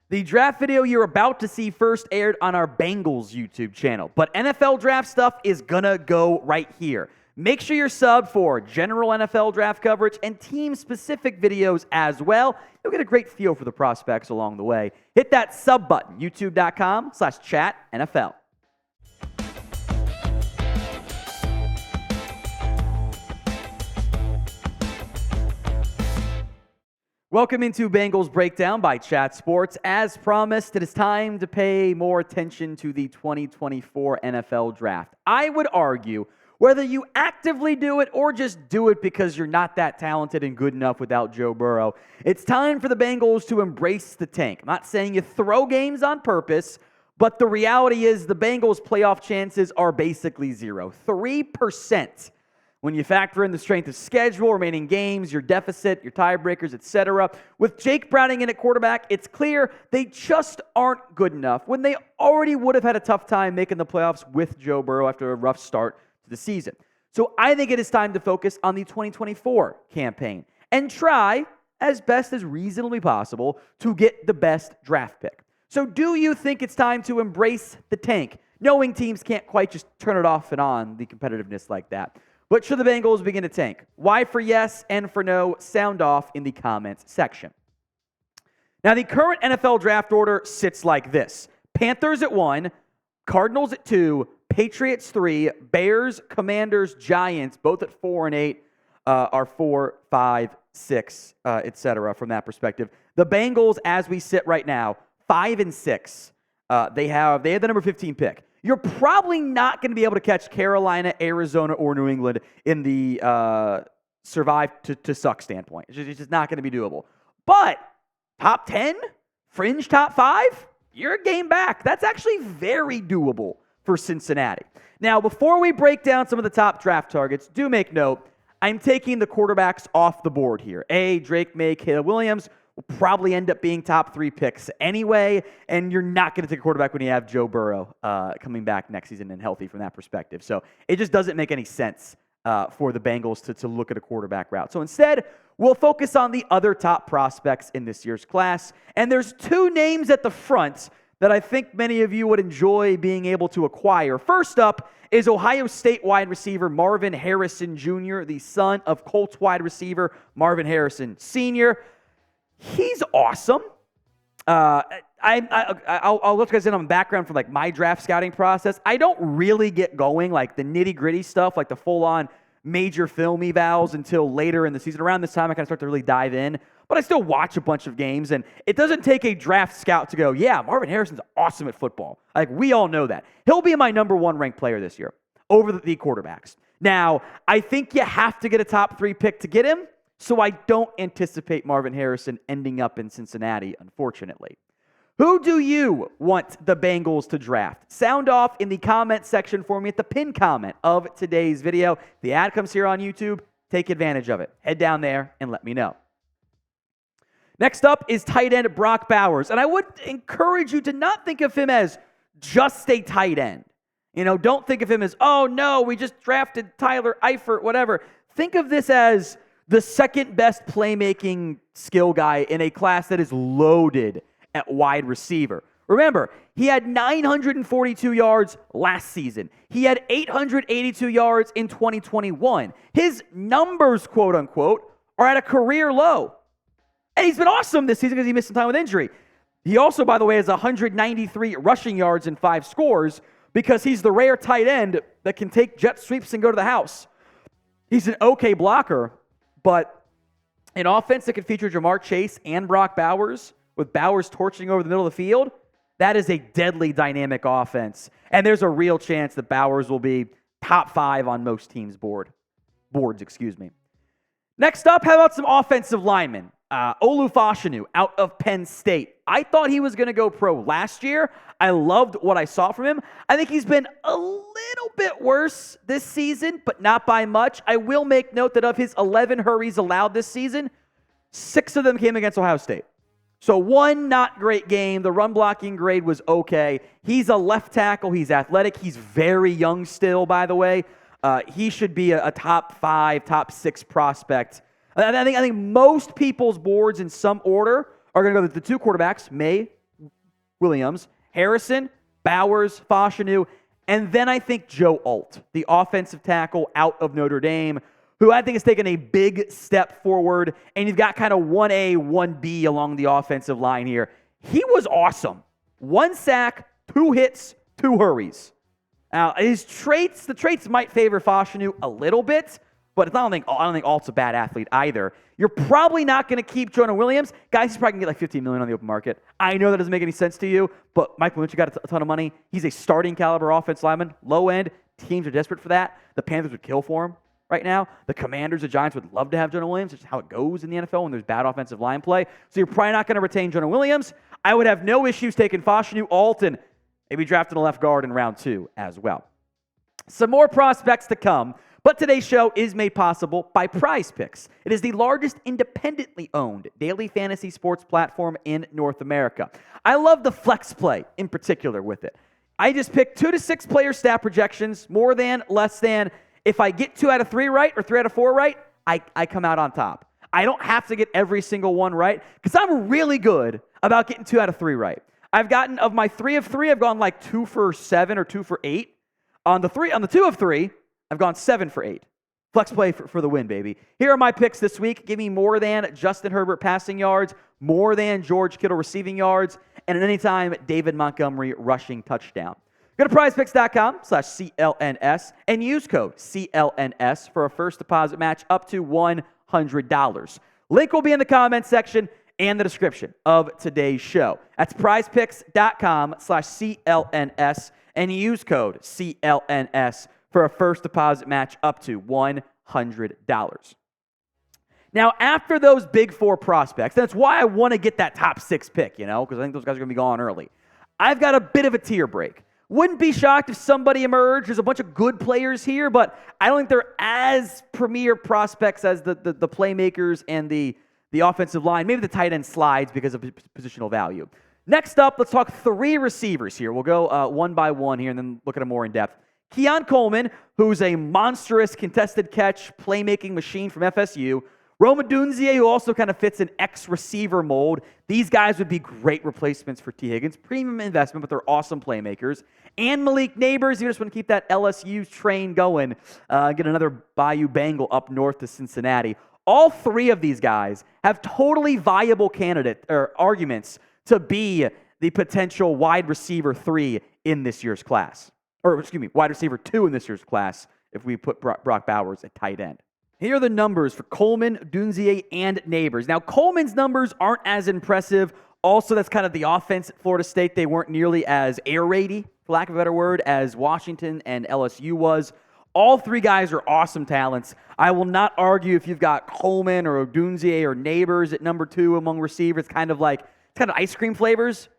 The draft video you're about to see first aired on our Bengals YouTube channel, but NFL draft stuff is gonna go right here. Make sure you're subbed for general NFL draft coverage and team-specific videos as well. You'll get a great feel for the prospects along the way. Hit that sub button, youtube.com/chatNFL. Welcome into Bengals Breakdown by Chat Sports. As promised, it is time to pay more attention to the 2024 NFL Draft. I would argue, whether you actively do it or just do it because you're not that talented and good enough without Joe Burrow, it's time for the Bengals to embrace the tank. I'm not saying you throw games on purpose, but the reality is the Bengals' playoff chances are basically zero. 3%. When you factor in the strength of schedule, remaining games, your deficit, your tiebreakers, etc. With Jake Browning in at quarterback, it's clear they just aren't good enough when they already would have had a tough time making the playoffs with Joe Burrow after a rough start to the season. So I think it is time to focus on the 2024 campaign and try, as best as reasonably possible, to get the best draft pick. So do you think it's time to embrace the tank, knowing teams can't quite just turn it off and on, the competitiveness like that? But should the Bengals begin to tank? Why for yes and for no? Sound off in the comments section. Now, the current NFL draft order sits like this. Panthers at 1, Cardinals at 2, Patriots 3, Bears, Commanders, Giants, both at 4 and 8, are 4, 5, 6, etc. from that perspective. The Bengals, as we sit right now, 5 and 6. They have the number 15 pick. You're probably not going to be able to catch Carolina, Arizona, or New England in the survive to suck standpoint. It's just not going to be doable. But top 10, fringe top 5, you're a game back. That's actually very doable for Cincinnati. Now, before we break down some of the top draft targets, do make note, I'm taking the quarterbacks off the board here. Drake May, Caleb Williams will probably end up being top 3 picks anyway, and you're not going to take a quarterback when you have Joe Burrow coming back next season and healthy from that perspective. So it just doesn't make any sense for the Bengals to look at a quarterback route. So instead, we'll focus on the other top prospects in this year's class, and there's 2 names at the front that I think many of you would enjoy being able to acquire. First up is Ohio State wide receiver Marvin Harrison Jr., the son of Colts wide receiver Marvin Harrison Sr. He's awesome. I'll let you guys in on background from like my draft scouting process. I don't really get going like the nitty gritty stuff, like the full on major film evals until later in the season. Around this time, I kind of start to really dive in. But I still watch a bunch of games, and it doesn't take a draft scout to go, yeah, Marvin Harrison's awesome at football. Like, we all know that. He'll be my number 1 ranked player this year over the quarterbacks. Now, I think you have to get a top 3 pick to get him, so I don't anticipate Marvin Harrison ending up in Cincinnati, unfortunately. Who do you want the Bengals to draft? Sound off in the comment section for me at the pinned comment of today's video. The ad comes here on YouTube. Take advantage of it. Head down there and let me know. Next up is tight end Brock Bowers. And I would encourage you to not think of him as just a tight end. You know, don't think of him as, oh, no, we just drafted Tyler Eifert, whatever. Think of this as the second best playmaking skill guy in a class that is loaded at wide receiver. Remember, he had 942 yards last season. He had 882 yards in 2021. His numbers, quote unquote, are at a career low. And he's been awesome this season because he missed some time with injury. He also, by the way, has 193 rushing yards and 5 scores because he's the rare tight end that can take jet sweeps and go to the house. He's an okay blocker, but an offense that can feature Jamar Chase and Brock Bowers, with Bowers torching over the middle of the field, that is a deadly dynamic offense. And there's a real chance that Bowers will be top 5 on most teams' boards. Next up, how about some offensive linemen? Olu Fashanu out of Penn State. I thought he was going to go pro last year. I loved what I saw from him. I think he's been a little bit worse this season, but not by much. I will make note that of his 11 hurries allowed this season, 6 of them came against Ohio State. So 1 not great game. The run blocking grade was okay. He's a left tackle. He's athletic. He's very young still, by the way. He should be a top 5, top 6 prospect. I think most people's boards in some order are going to go with the 2 quarterbacks, May Williams, Harrison, Bowers, Fashanu, and then I think Joe Alt, the offensive tackle out of Notre Dame, who I think has taken a big step forward, and you've got kind of 1A, 1B along the offensive line here. He was awesome. 1 sack, 2 hits, 2 hurries. Now, the traits might favor Fashanu a little bit, but I don't think Alt's a bad athlete either. You're probably not going to keep Jonah Williams. Guys, he's probably going to get like $15 million on the open market. I know that doesn't make any sense to you, but Mike Leach got a ton of money. He's a starting caliber offensive lineman, low end. Teams are desperate for that. The Panthers would kill for him right now. The Commanders, the Giants would love to have Jonah Williams. It's just how it goes in the NFL when there's bad offensive line play. So you're probably not going to retain Jonah Williams. I would have no issues taking Fashanu, Alton, maybe drafting a left guard in round 2 as well. Some more prospects to come, but today's show is made possible by Prize Picks. It is the largest independently owned daily fantasy sports platform in North America. I love the flex play in particular with it. I just pick 2 to 6 player stat projections, more than, less than. If I get 2 out of 3 right or 3 out of 4 right, I come out on top. I don't have to get every single one right because I'm really good about getting 2 out of 3 right. I've gotten, of my 3 of 3, I've gone like 2 for 7 or 2 for 8. On the 2 of 3, I've gone 7 for 8. Flex play for the win, baby. Here are my picks this week. Give me more than Justin Herbert passing yards, more than George Kittle receiving yards, and at any time, David Montgomery rushing touchdown. Go to prizepicks.com/CLNS and use code CLNS for a first deposit match up to $100. Link will be in the comments section and the description of today's show. That's prizepicks.com/CLNS and use code CLNS for a first deposit match up to $100. Now, after those big 4 prospects, that's why I want to get that top 6 pick, because I think those guys are going to be gone early. I've got a bit of a tier break. Wouldn't be shocked if somebody emerged. There's a bunch of good players here, but I don't think they're as premier prospects as the playmakers and the offensive line. Maybe the tight end slides because of positional value. Next up, let's talk 3 receivers here. We'll go one by one here and then look at them more in depth. Keon Coleman, who's a monstrous contested catch playmaking machine from FSU. Odunze, who also kind of fits an X-receiver mold. These guys would be great replacements for T. Higgins. Premium investment, but they're awesome playmakers. And Malik Neighbors, you just want to keep that LSU train going. Get another Bayou Bengal up north to Cincinnati. All 3 of these guys have totally viable arguments to be the potential wide receiver 3 in this year's class. Wide receiver 2 in this year's class if we put Brock Bowers at tight end. Here are the numbers for Coleman, Odunze, and Neighbors. Now, Coleman's numbers aren't as impressive. Also, that's kind of the offense at Florida State. They weren't nearly as air raidy, for lack of a better word, as Washington and LSU was. All 3 guys are awesome talents. I will not argue if you've got Coleman or Odunze or Neighbors at number 2 among receivers. It's kind of ice cream flavors.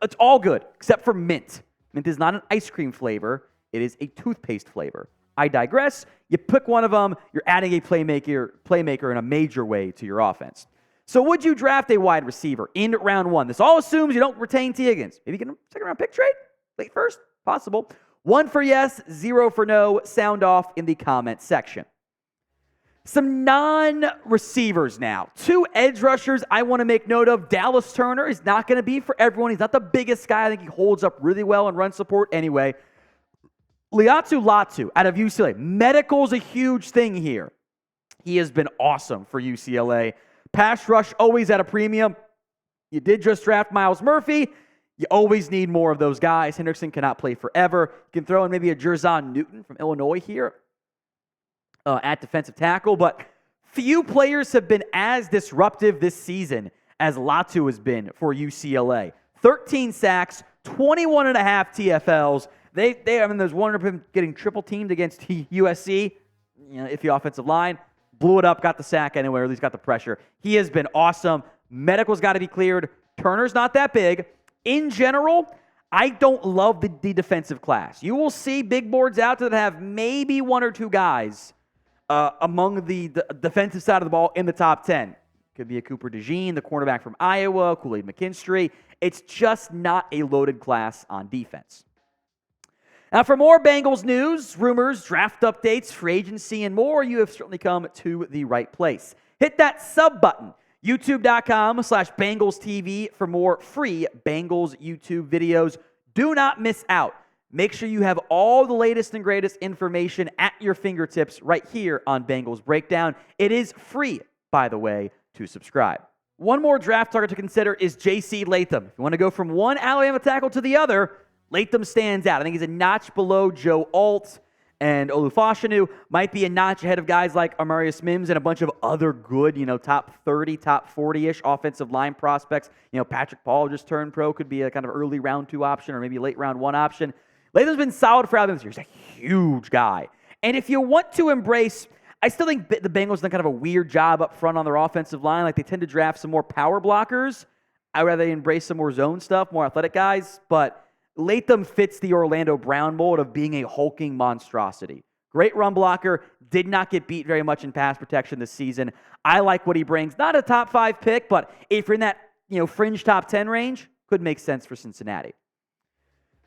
It's all good, except for mint. Mint is not an ice cream flavor. It is a toothpaste flavor. I digress. You pick one of them, you're adding a playmaker in a major way to your offense. So would you draft a wide receiver in round 1? This all assumes you don't retain T. Higgins. Maybe get a second-round pick trade? Late first? Possible. 1 for yes, 0 for no. Sound off in the comment section. Some non-receivers now. 2 edge rushers I want to make note of. Dallas Turner is not going to be for everyone. He's not the biggest guy. I think he holds up really well in run support anyway. Liatu Latu out of UCLA. Medical's a huge thing here. He has been awesome for UCLA. Pass rush always at a premium. You did just draft Myles Murphy. You always need more of those guys. Hendrickson cannot play forever. You can throw in maybe a Jerzon Newton from Illinois here at defensive tackle, but few players have been as disruptive this season as Latu has been for UCLA. 13 sacks, 21 and a half TFLs. There's one of him getting triple teamed against USC, iffy offensive line. Blew it up, got the sack anyway, or at least got the pressure. He has been awesome. Medical's got to be cleared. Turner's not that big. In general, I don't love the defensive class. You will see big boards out there that have maybe 1 or 2 guys among the defensive side of the ball in the top 10. Could be a Cooper DeJean, the cornerback from Iowa, Kool-Aid McKinstry. It's just not a loaded class on defense. Now, for more Bengals news, rumors, draft updates, free agency, and more, you have certainly come to the right place. Hit that sub button. YouTube.com/Bengals TV for more free Bengals YouTube videos. Do not miss out. Make sure you have all the latest and greatest information at your fingertips right here on Bengals Breakdown. It is free, by the way, to subscribe. One more draft target to consider is JC Latham. If you want to go from one Alabama tackle to the other, Latham stands out. I think he's a notch below Joe Alt, and Olu Fashanu might be a notch ahead of guys like Amarius Mims and a bunch of other good, top 30, top 40-ish offensive line prospects. Patrick Paul just turned pro, could be a kind of early round 2 option or maybe late round 1 option. Latham's been solid for Alabama this year. He's a huge guy. And if you want to embrace, I still think the Bengals done kind of a weird job up front on their offensive line. Like, they tend to draft some more power blockers. I'd rather they embrace some more zone stuff, more athletic guys. But Latham fits the Orlando Brown mold of being a hulking monstrosity. Great run blocker, did not get beat very much in pass protection this season. I like what he brings. Not a top 5 pick, but if you're in that fringe top 10 range, could make sense for Cincinnati.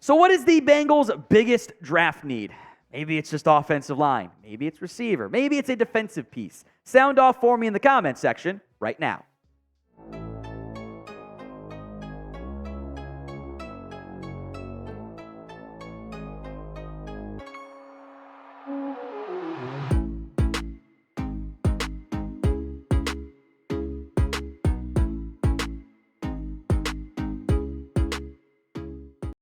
So what is the Bengals' biggest draft need? Maybe it's just offensive line. Maybe it's receiver. Maybe it's a defensive piece. Sound off for me in the comment section right now.